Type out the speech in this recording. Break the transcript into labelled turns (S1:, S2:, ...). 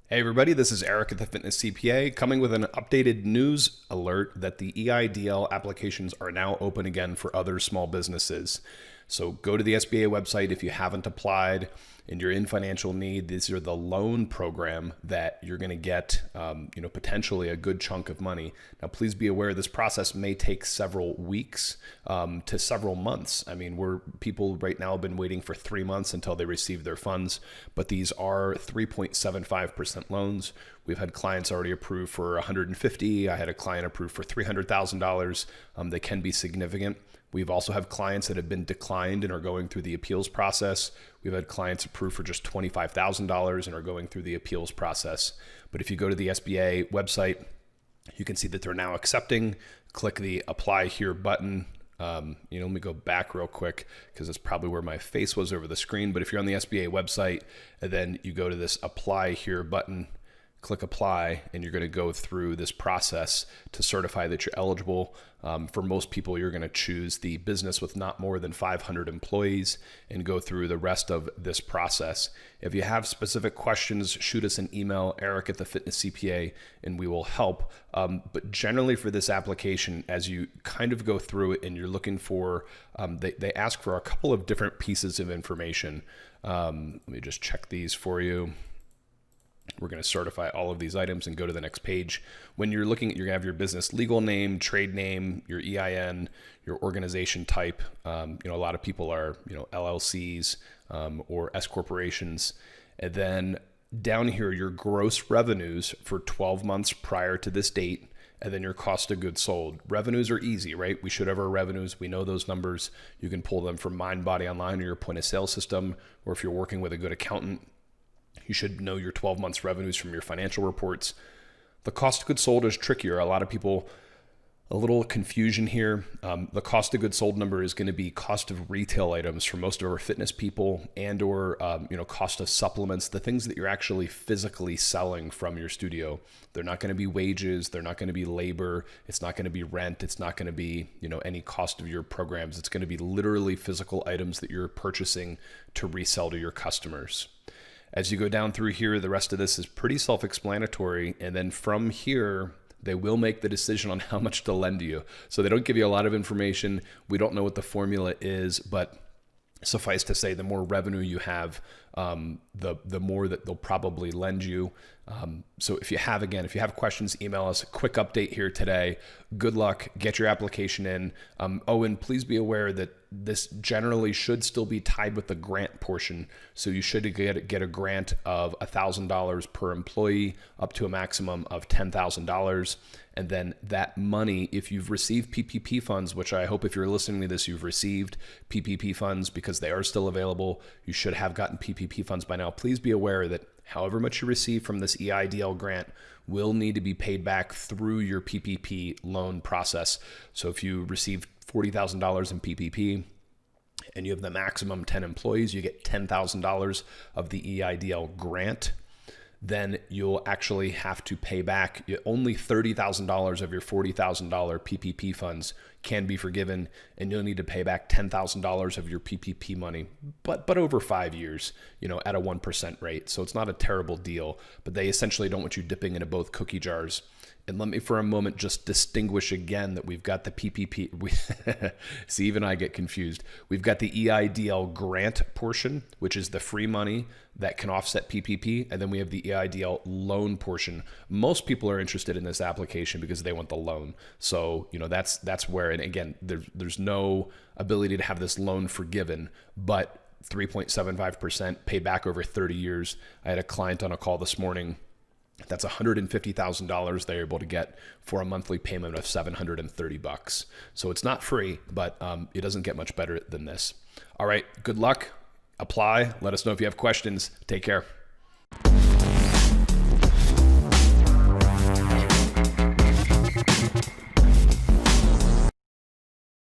S1: Hey everybody, this is Eric at the Fitness CPA coming with an updated news alert that the EIDL applications are now open again for other small businesses. So go to the SBA website if you haven't applied and you're in financial need. These are the loan program that you're going to get, potentially a good chunk of money. Now, please be aware this process may take several weeks to several months. I mean, people right now have been waiting for 3 months until they receive their funds, but these are 3.75% loans. We've had clients already approved for 150. I had a client approved for $300,000. They can be significant. We've also have clients that have been declined and are going through the appeals process. We've had clients approved for just $25,000 and are going through the appeals process. But if you go to the SBA website, you can see that they're now accepting. Click the apply here button. Let me go back real quick because it's probably where my face was over the screen. But if you're on the SBA website and then you go to this apply here button, click apply, and you're going to go through this process to certify that you're eligible. For most people, you're going to choose the business with not more than 500 employees and go through the rest of this process. If you have specific questions, shoot us an email, Eric at the Fitness CPA, and we will help. But generally for this application, as you kind of go through it and you're looking for, they ask for a couple of different pieces of information. Let me just check these for you. We're going to certify all of these items and go to the next page. When you're looking at, you're going to have your business legal name, trade name, your EIN, your organization type. A lot of people are, LLCs or S corporations. And then down here, your gross revenues for 12 months prior to this date, and then your cost of goods sold. Revenues are easy, right? We should have our revenues. We know those numbers. You can pull them from MindBody Online or your point of sale system, or if you're working with a good accountant, you should know your 12 months revenues from your financial reports. The cost of goods sold is trickier. A lot of people, a little confusion here. The cost of goods sold number is going to be cost of retail items for most of our fitness people and or cost of supplements, the things that you're actually physically selling from your studio. They're not going to be wages. They're not going to be labor. It's not going to be rent. It's not going to be, any cost of your programs. It's going to be literally physical items that you're purchasing to resell to your customers. As you go down through here, the rest of this is pretty self-explanatory. And then from here, they will make the decision on how much to lend to you. So they don't give you a lot of information. We don't know what the formula is, but suffice to say, the more revenue you have, the more that they'll probably lend you. So if you have questions, email us. A quick update here today. Good luck. Get your application in. And please be aware that this generally should still be tied with the grant portion. So you should get a grant of $1,000 per employee up to a maximum of $10,000. And then that money, if you've received PPP funds, which I hope if you're listening to this, you've received PPP funds because they are still available. You should have gotten PPP funds by now. Please be aware that however much you receive from this EIDL grant will need to be paid back through your PPP loan process. So if you receive $40,000 in PPP and you have the maximum 10 employees, you get $10,000 of the EIDL grant. Then you'll actually have to pay back only $30,000 of your $40,000 PPP funds can be forgiven, and you'll need to pay back $10,000 of your PPP money, but over 5 years, at a 1% rate. So it's not a terrible deal, but they essentially don't want you dipping into both cookie jars. And let me for a moment just distinguish again that we've got the PPP. See, even I get confused. We've got the EIDL grant portion, which is the free money that can offset PPP. And then we have the EIDL loan portion. Most people are interested in this application because they want the loan. So, that's where, and again, there's no ability to have this loan forgiven, but 3.75% paid back over 30 years. I had a client on a call this morning. That's $150,000 they're able to get for a monthly payment of $730. So it's not free, but it doesn't get much better than this. All right, good luck. Apply. Let us know if you have questions. Take care.